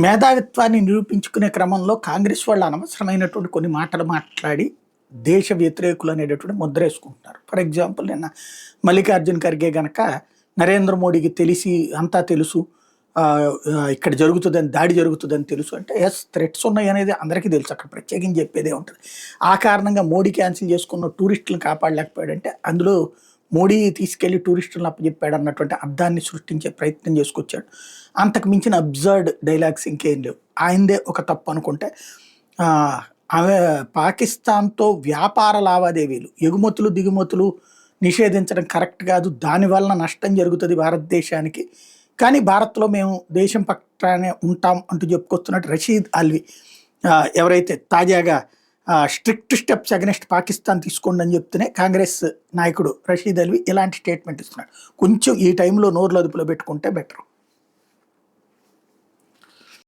మేధావిత్వాన్ని నిరూపించుకునే క్రమంలో కాంగ్రెస్ వాళ్ళు అనవసరమైనటువంటి కొన్ని మాటలు మాట్లాడి దేశ వ్యతిరేకులు అనేటటువంటి ముద్ర వేసుకుంటున్నారు. ఫర్ ఎగ్జాంపుల్ నిన్న మల్లికార్జున ఖర్గే గనక నరేంద్ర మోడీకి తెలిసి అంతా తెలుసు, ఇక్కడ జరుగుతుందని దాడి జరుగుతుందని తెలుసు అంటే ఎస్ థ్రెట్స్ ఉన్నాయి అనేది అందరికీ తెలుసు, అక్కడ ప్రత్యేకించి చెప్పేదే ఉంటుంది. ఆ కారణంగా మోడీ క్యాన్సిల్ చేసుకున్న టూరిస్టులను కాపాడలేకపోయాడంటే అందులో మోడీ తీసుకెళ్లి టూరిస్టులను అప్పచెప్పాడు అన్నటువంటి అర్థాన్ని సృష్టించే ప్రయత్నం చేసుకొచ్చాడు. అంతకు మించిన అబ్జర్డ్ డైలాగ్స్ ఇంకేం లేవు. ఆయనదే ఒక తప్పు అనుకుంటే ఆమె పాకిస్తాన్తో వ్యాపార లావాదేవీలు ఎగుమతులు దిగుమతులు నిషేధించడం కరెక్ట్ కాదు, దానివల్ల నష్టం జరుగుతుంది భారతదేశానికి, కానీ భారత్లో మేము దేశం పక్కనే ఉంటాం అంటూ చెప్పుకొస్తున్నట్టు రషీద్ అల్వి ఎవరైతే తాజాగా స్ట్రిక్ట్ స్టెప్స్ అగెనిస్ట్ పాకిస్తాన్ తీసుకోండి అని చెప్తేనే కాంగ్రెస్ నాయకుడు రషీద్ అల్వి ఇలాంటి స్టేట్మెంట్ ఇస్తున్నాడు. కొంచెం ఈ టైంలో నోర్లు అదుపులో పెట్టుకుంటే బెటర్.